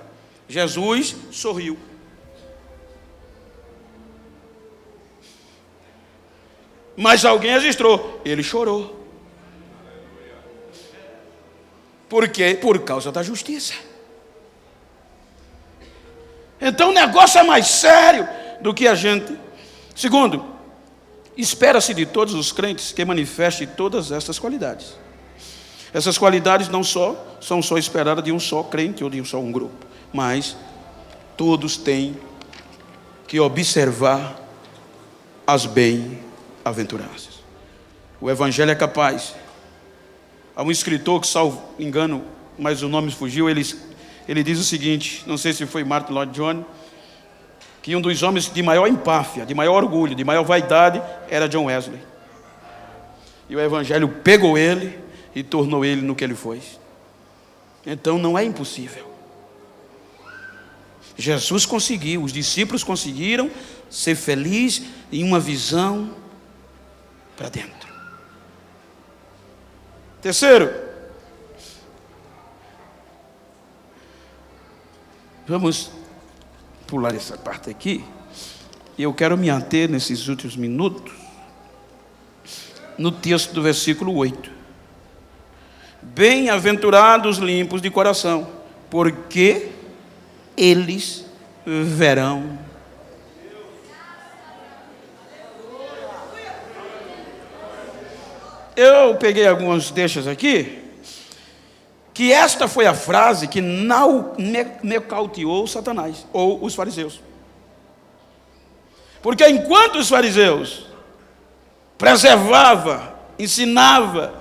Jesus sorriu. Mas alguém registrou, ele chorou. Por quê? Por causa da justiça. Então o negócio é mais sério do que a gente. Segundo, espera-se de todos os crentes que manifestem todas essas qualidades. Essas qualidades não são só esperadas de um só crente ou de um grupo, mas todos têm que observar as bem-aventuranças. O evangelho é capaz. Há um escritor que, salvo engano, mas o nome fugiu, ele diz o seguinte, não sei se foi Martin Lloyd Jones, que um dos homens de maior empáfia, de maior orgulho, de maior vaidade, era John Wesley. E o evangelho pegou ele e tornou ele no que ele foi. Então não é impossível. Jesus conseguiu, os discípulos conseguiram ser felizes em uma visão para dentro. Terceiro, vamos pular essa parte aqui, e eu quero me ater nesses últimos minutos no texto do versículo 8. Bem-aventurados limpos de coração, porque eles verão. Eu peguei algumas deixas aqui, que esta foi a frase que nocauteou Satanás, ou os fariseus. Porque enquanto os fariseus preservavam, ensinavam,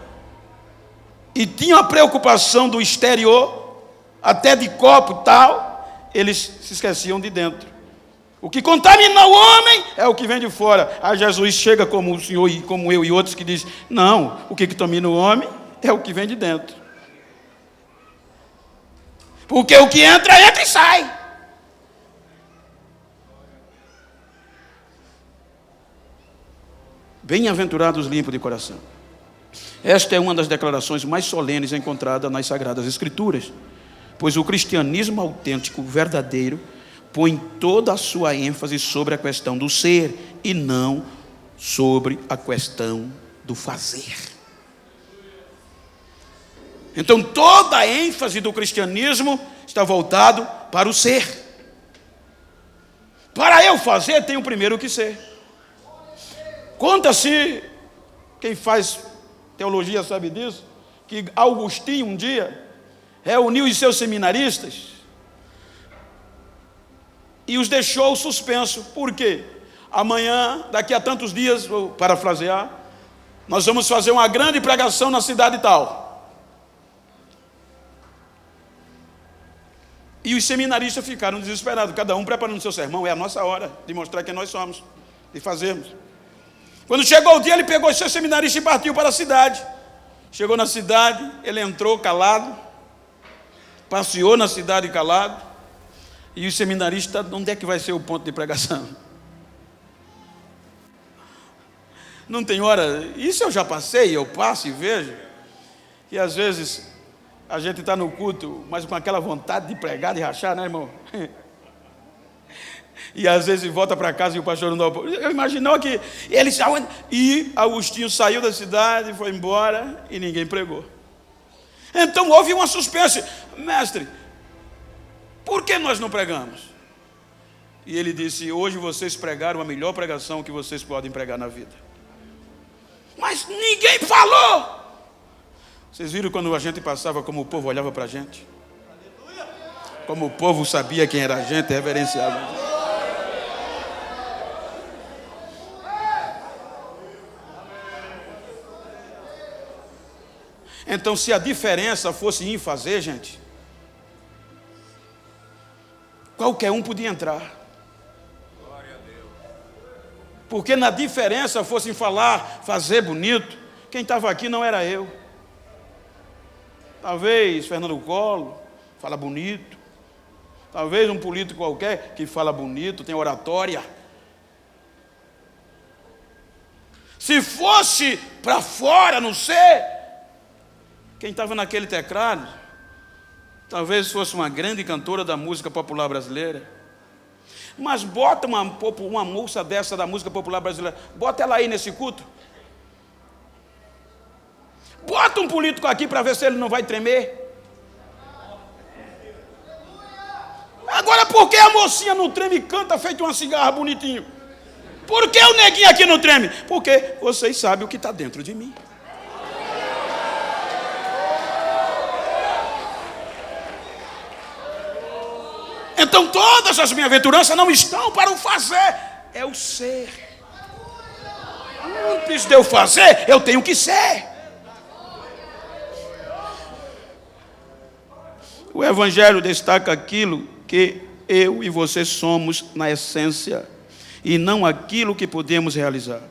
e tinham a preocupação do exterior, até de copo e tal, eles se esqueciam de dentro. O que contamina o homem é o que vem de fora. Aí Jesus chega como o senhor e como eu e outros que dizem, não, o que contamina o homem é o que vem de dentro. Porque o que entra e sai. Bem-aventurados limpos de coração. Esta é uma das declarações mais solenes encontradas nas Sagradas Escrituras, pois o cristianismo autêntico, verdadeiro, põe toda a sua ênfase sobre a questão do ser e não sobre a questão do fazer. Então toda a ênfase do cristianismo está voltado para o ser. Para eu fazer, tenho primeiro que ser. Conta-se, quem faz teologia sabe disso, que Agostinho um dia reuniu os seus seminaristas e os deixou suspenso. Por quê? Amanhã, daqui a tantos dias, vou parafrasear, nós vamos fazer uma grande pregação na cidade tal. E os seminaristas ficaram desesperados, cada um preparando o seu sermão. É a nossa hora de mostrar quem nós somos, de fazermos. Quando chegou o dia, ele pegou os seus seminaristas e partiu para a cidade. Chegou na cidade, ele entrou calado, passeou na cidade calado, e os seminaristas, onde é que vai ser o ponto de pregação? Não tem hora, isso eu já passei, eu passo e vejo, que às vezes a gente está no culto, mas com aquela vontade de pregar, de rachar, né, irmão? E às vezes volta para casa e o pastor não dá o... Eu imaginou que ele saiu, e Agostinho saiu da cidade, foi embora e ninguém pregou. Então houve uma suspense. Mestre, por que nós não pregamos? E ele disse, hoje vocês pregaram a melhor pregação que vocês podem pregar na vida. Mas ninguém falou. Vocês viram quando a gente passava, como o povo olhava para a gente? Como o povo sabia quem era a gente, reverenciava. Então, se a diferença fosse em fazer, gente, qualquer um podia entrar. Porque na diferença fosse em falar, fazer bonito, quem estava aqui não era eu. Talvez Fernando Collor fala bonito. Talvez um político qualquer que fala bonito, tem oratória. Se fosse para fora, não sei, quem estava naquele teclado, talvez fosse uma grande cantora da música popular brasileira. Mas bota uma moça dessa da música popular brasileira, bota ela aí nesse culto. Bota um político aqui para ver se ele não vai tremer. Agora, por que a mocinha não treme e canta feito uma cigarra bonitinho? Por que o neguinho aqui não treme? Porque vocês sabem o que está dentro de mim. Então todas as bem-aventuranças não estão para o fazer, é o ser. Antes de eu fazer, eu tenho que ser. O Evangelho destaca aquilo que eu e você somos na essência, e não aquilo que podemos realizar.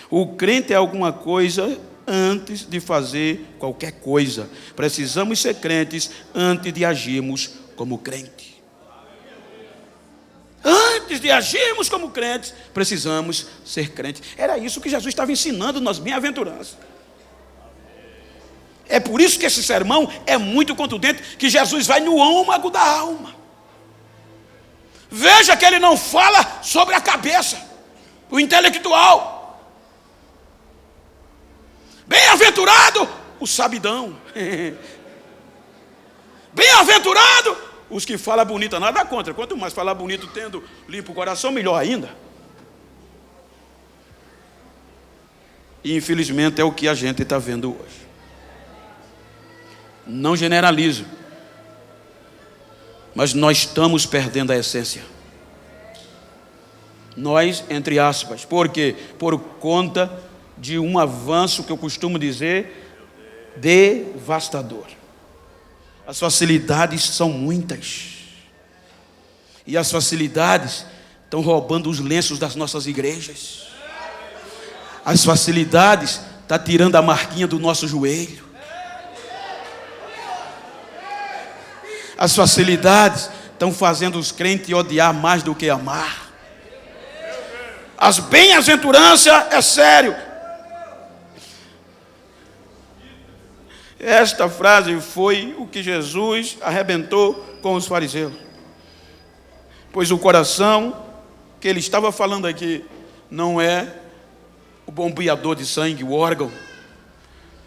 O crente é alguma coisa antes de fazer qualquer coisa. Precisamos ser crentes antes de agirmos como crente. Antes de agirmos como crentes, precisamos ser crentes. Era isso que Jesus estava ensinando nas bem-aventuranças. É por isso que esse sermão é muito contundente, que Jesus vai no âmago da alma. Veja que ele não fala sobre a cabeça, o intelectual. Bem-aventurado o sabidão. Bem-aventurado os que falam bonito, nada contra. Quanto mais falar bonito tendo limpo o coração, melhor ainda. E infelizmente é o que a gente está vendo hoje. Não generalizo, mas nós estamos perdendo a essência. Nós, entre aspas. Por quê? Por conta de um avanço que eu costumo dizer, devastador. As facilidades são muitas. E as facilidades estão roubando os lenços das nossas igrejas. As facilidades estão tirando a marquinha do nosso joelho. As facilidades estão fazendo os crentes odiar mais do que amar. As bem-aventuranças é sério. Esta frase foi o que Jesus arrebentou com os fariseus. Pois o coração que ele estava falando aqui não é o bombeador de sangue, o órgão.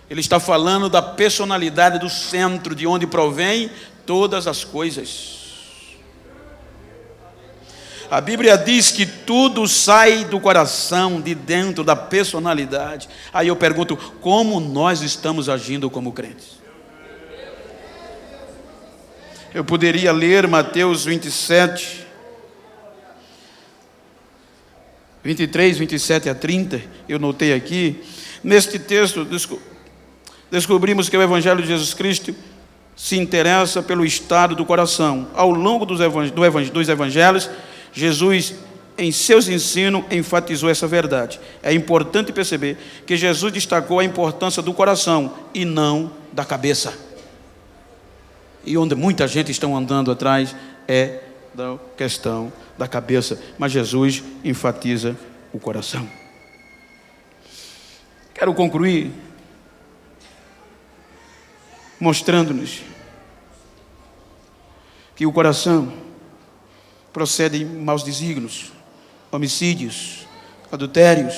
Ele está falando da personalidade do centro, de onde provém todas as coisas. A Bíblia diz que tudo sai do coração, de dentro da personalidade. Aí eu pergunto, como nós estamos agindo como crentes? Eu poderia ler Mateus 27, 23, 27 a 30, eu notei aqui. Neste texto, descobrimos que o Evangelho de Jesus Cristo se interessa pelo estado do coração. Ao longo dos evangelhos, Jesus, em seus ensinos, enfatizou essa verdade. É importante perceber que Jesus destacou a importância do coração e não da cabeça. E onde muita gente está andando atrás é da questão da cabeça. Mas Jesus enfatiza o coração. Quero concluir mostrando-nos que o coração procede em maus desígnios, homicídios, adultérios,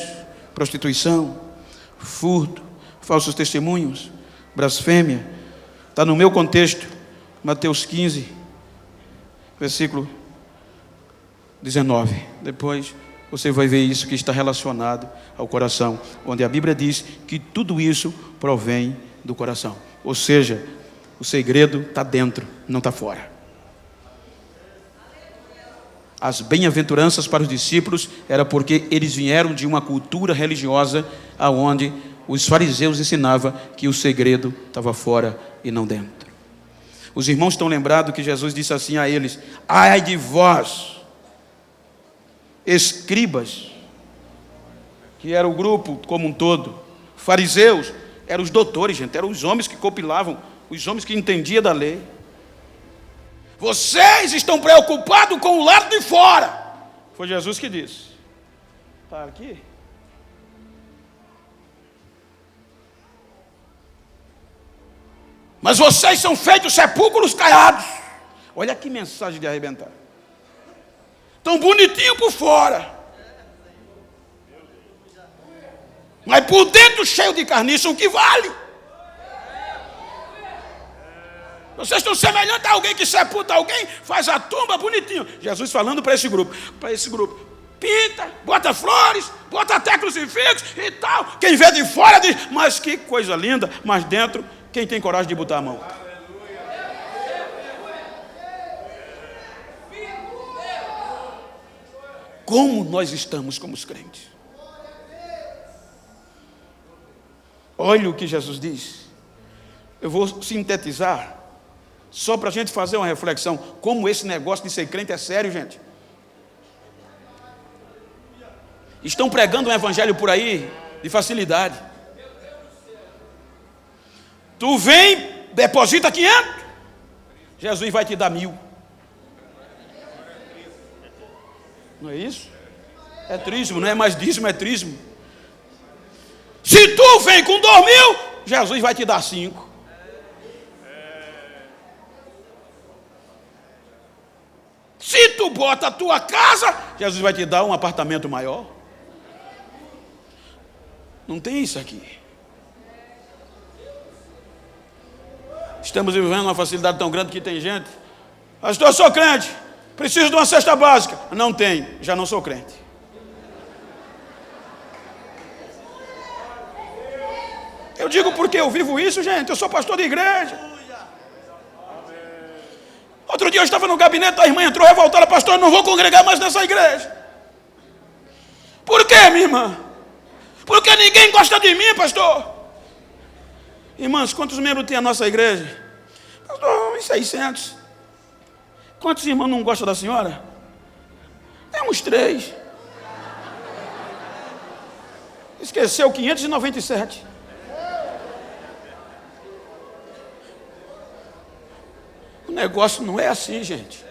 prostituição, furto, falsos testemunhos, blasfêmia. Está no meu contexto, Mateus 15, versículo 19. Depois você vai ver isso que está relacionado ao coração, onde a Bíblia diz que tudo isso provém do coração. Ou seja, o segredo está dentro, não está fora. As bem-aventuranças para os discípulos era porque eles vieram de uma cultura religiosa aonde os fariseus ensinavam que o segredo estava fora e não dentro. Os irmãos estão lembrados que Jesus disse assim a eles: ai de vós, escribas, que era o grupo como um todo. Fariseus eram os doutores, gente, eram os homens que compilavam, os homens que entendiam da lei. Vocês estão preocupados com o lado de fora. Foi Jesus que disse. Está aqui. Mas vocês são feitos sepulcros caiados. Olha que mensagem de arrebentar. Tão bonitinho por fora, mas por dentro cheio de carniça, o que vale? Vocês estão semelhantes a alguém que sepulta alguém, faz a tumba bonitinho. Jesus falando para esse grupo, pinta, bota flores, bota até crucifixo e tal. Quem vê de fora diz, mas que coisa linda, mas dentro, quem tem coragem de botar a mão? Como nós estamos como os crentes? Olha o que Jesus diz. Eu vou sintetizar, só para a gente fazer uma reflexão, como esse negócio de ser crente é sério, gente. Estão pregando um evangelho por aí, de facilidade. Tu vem, deposita 500, Jesus vai te dar 1000. Não é isso? É trismo, não é mais dízimo, é trismo. Se tu vem com 2.000, Jesus vai te dar 5. Se tu bota a tua casa, Jesus vai te dar um apartamento maior. Não tem isso aqui. Estamos vivendo uma facilidade tão grande que tem gente. Pastor, eu sou crente, preciso de uma cesta básica. Não tem, já não sou crente. Eu digo porque eu vivo isso, gente. Eu sou pastor de igreja. Outro dia eu estava no gabinete, a irmã entrou revoltada: pastor, eu não vou congregar mais nessa igreja. Por quê, minha irmã? Porque ninguém gosta de mim, pastor. Irmãs, quantos membros tem a nossa igreja? Pastor, uns 600. Quantos irmãos não gostam da senhora? É uns 3. Esqueceu 597. O negócio não é assim, gente.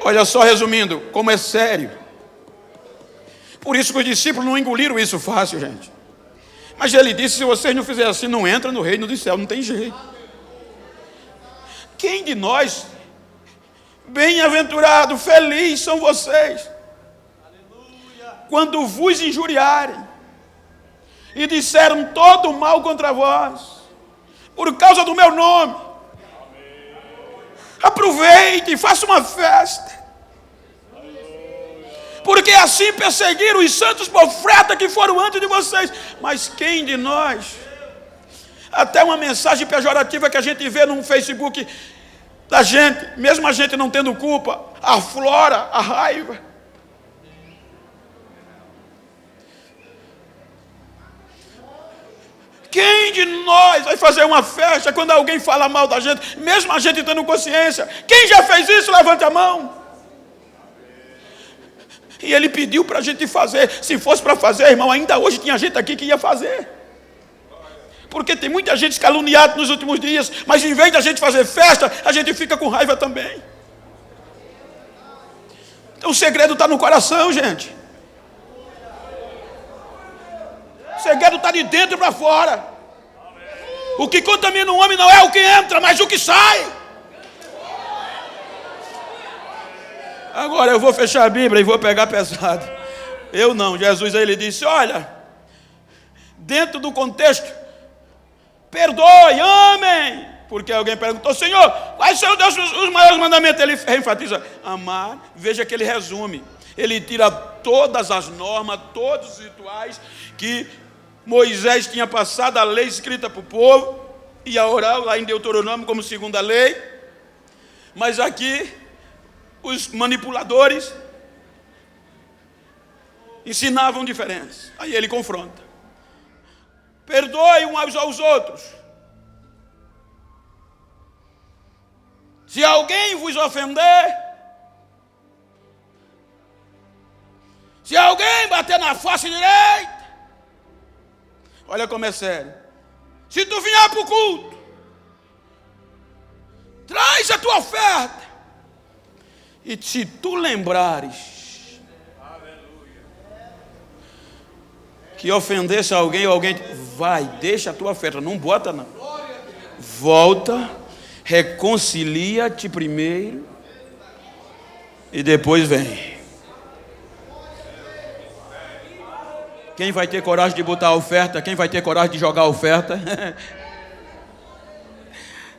Olha só, resumindo, como é sério. Por isso que os discípulos não engoliram isso fácil, gente. Mas ele disse: se vocês não fizerem assim, não entra no reino dos céus, não tem jeito. Quem de nós, bem-aventurado, feliz são vocês, quando vos injuriarem e disseram todo mal contra vós, por causa do meu nome. Aproveite e faça uma festa, porque assim perseguiram os santos profetas que foram antes de vocês. Mas quem de nós, até uma mensagem pejorativa que a gente vê no Facebook da gente, mesmo a gente não tendo culpa, aflora a raiva. Quem de nós vai fazer uma festa quando alguém fala mal da gente, mesmo a gente tendo consciência? Quem já fez isso? Levante a mão. E ele pediu para a gente fazer. Se fosse para fazer, irmão, ainda hoje tinha gente aqui que ia fazer. Porque tem muita gente caluniada nos últimos dias, mas em vez de a gente fazer festa, a gente fica com raiva também. Então o segredo está no coração, gente. O segredo está de dentro para fora. O que contamina o homem não é o que entra, mas o que sai. Agora eu vou fechar a Bíblia e vou pegar pesado. Eu não, Jesus aí ele disse: olha, dentro do contexto, perdoe, amem, Porque alguém perguntou: Senhor, quais são os maiores mandamentos? Ele enfatiza: amar. Veja que ele resume. Ele tira todas as normas, todos os rituais que Moisés tinha passado, a lei escrita para o povo, e a oral lá em Deuteronômio como segunda lei. Mas aqui os manipuladores ensinavam diferentes. Aí ele confronta: perdoe uns aos outros. Se alguém vos ofender, se alguém bater na face direita, olha como é sério. Se tu vier para o culto, traz a tua oferta. E se tu lembrares que ofendesse alguém, ou alguém, vai, deixa a tua oferta, não bota não. Volta, reconcilia-te primeiro e depois vem. Quem vai ter coragem de botar a oferta? Quem vai ter coragem de jogar a oferta?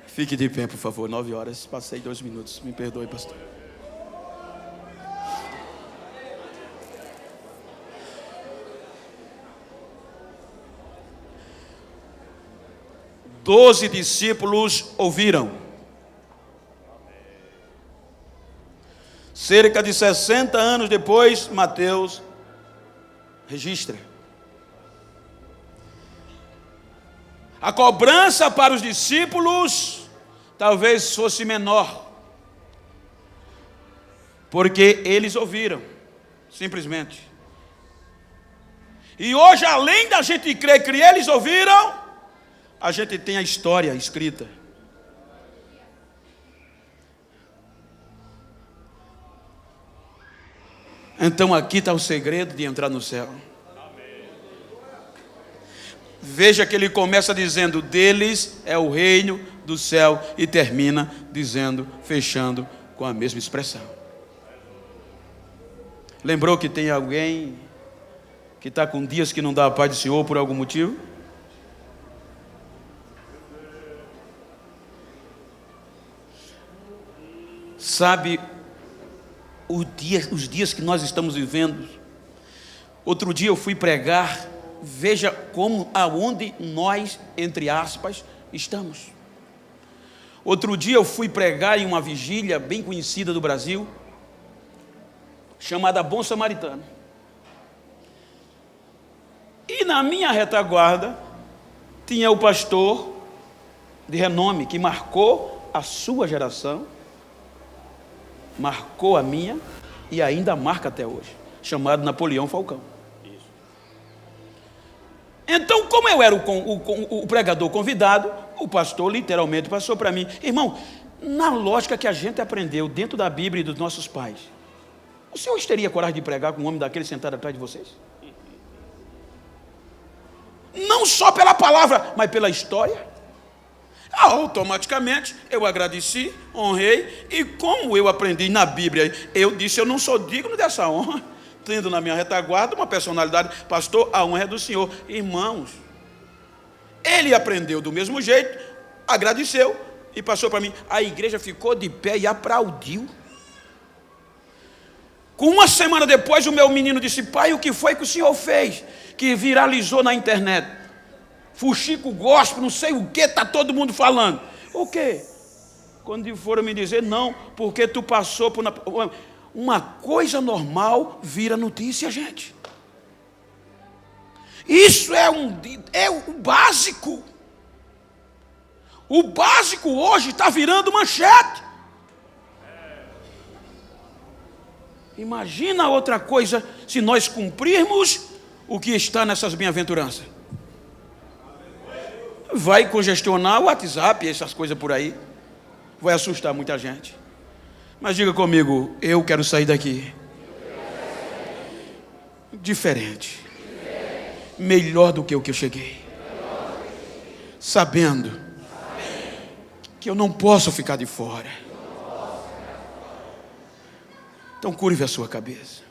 Fique de pé, por favor. 9 horas, passei 2 minutos. Me perdoe, pastor. Doze discípulos ouviram. Cerca de 60 anos depois, Mateus registra. A cobrança para os discípulos talvez fosse menor, porque eles ouviram, simplesmente. E hoje, além da gente crer que eles ouviram, a gente tem a história escrita. Então aqui está o segredo de entrar no céu. Veja que ele começa dizendo: deles é o reino do céu, e termina dizendo, fechando com a mesma expressão. Lembrou que tem alguém que está com dias que não dá a paz do Senhor por algum motivo? Sabe os dias que nós estamos vivendo? Outro dia eu fui pregar. Veja como, aonde nós, entre aspas, estamos. Outro dia eu fui pregar em uma vigília bem conhecida do Brasil, chamada Bom Samaritano. E na minha retaguarda tinha o pastor de renome que marcou a sua geração, marcou a minha e ainda marca até hoje, chamado Napoleão Falcão. Então, como eu era o pregador convidado, o pastor literalmente passou para mim: irmão, na lógica que a gente aprendeu dentro da Bíblia e dos nossos pais, o senhor teria coragem de pregar com um homem daquele sentado atrás de vocês? Não só pela palavra, mas pela história. Automaticamente eu agradeci, honrei, e como eu aprendi na Bíblia, eu disse: eu não sou digno dessa honra, tendo na minha retaguarda uma personalidade. Pastor, a honra é do Senhor. Irmãos, ele aprendeu do mesmo jeito, agradeceu e passou para mim. A igreja ficou de pé e aplaudiu. Com uma semana depois, o meu menino disse: pai, o que foi que o senhor fez que viralizou na internet? Fuxico gospel, não sei o que, está todo mundo falando. O quê? Quando foram me dizer: não, porque tu passou por... Uma coisa normal vira notícia, gente. Isso é o básico. O básico hoje está virando manchete. Imagina outra coisa se nós cumprirmos o que está nessas bem-aventuranças. Vai congestionar o WhatsApp e essas coisas por aí. Vai assustar muita gente. Mas diga comigo: eu quero sair daqui diferente, melhor do que o que eu cheguei, sabendo que eu não posso ficar de fora. Então curve a sua cabeça.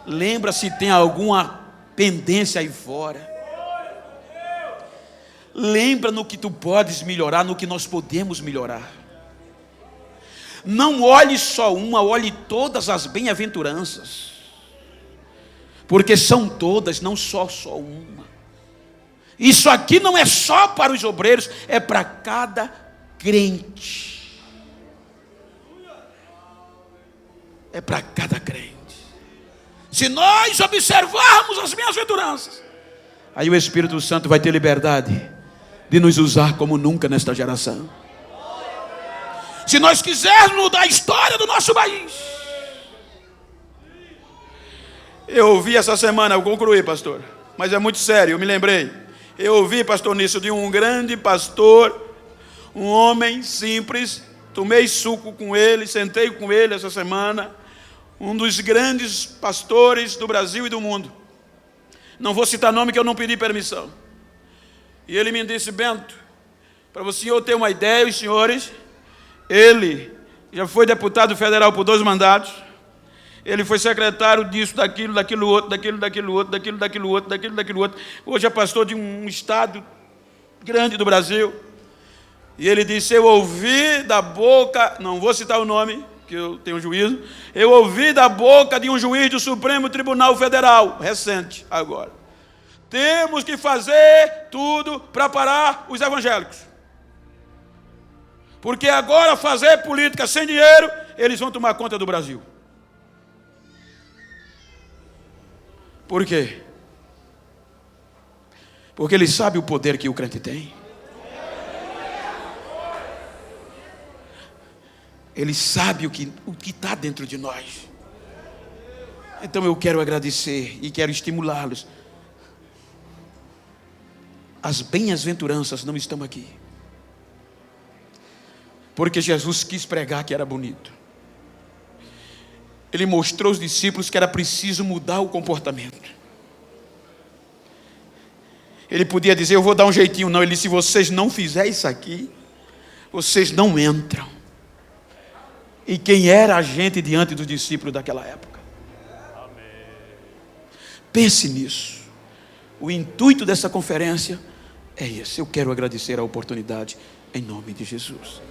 Lembra se tem alguma pendência aí fora. Lembra no que tu podes melhorar, no que nós podemos melhorar. Não olhe só uma, olhe todas as bem-aventuranças. Porque são todas, não só uma. Isso aqui não é só para os obreiros, é para cada crente. É para cada crente. Se nós observarmos as bem-aventuranças, aí o Espírito Santo vai ter liberdade de nos usar como nunca nesta geração. Se nós quisermos mudar a história do nosso país. Eu ouvi essa semana, eu concluí, pastor, mas é muito sério, eu me lembrei. Eu ouvi, pastor, nisso, de um grande pastor, um homem simples, tomei suco com ele, sentei com ele essa semana, um dos grandes pastores do Brasil e do mundo. Não vou citar nome que eu não pedi permissão. E ele me disse: Bento, para o senhor ter uma ideia, os senhores, ele já foi deputado federal por 2 mandatos, ele foi secretário disso, daquilo outro. Hoje é pastor de um estado grande do Brasil. E ele disse: eu ouvi da boca, não vou citar o nome, que eu tenho juízo, eu ouvi da boca de um juiz do Supremo Tribunal Federal, recente agora, temos que fazer tudo para parar os evangélicos. Porque agora fazer política sem dinheiro, eles vão tomar conta do Brasil. Por quê? Porque ele sabe o poder que o crente tem. Ele sabe o que está dentro de nós. Então eu quero agradecer e quero estimulá-los. As bem-aventuranças não estão aqui porque Jesus quis pregar que era bonito. Ele mostrou aos discípulos que era preciso mudar o comportamento. Ele podia dizer: eu vou dar um jeitinho. Não, ele disse: se vocês não fizerem isso aqui, vocês não entram. E quem era a gente diante dos discípulos daquela época? Amém. Pense nisso. O intuito dessa conferência é esse. Eu quero agradecer a oportunidade em nome de Jesus.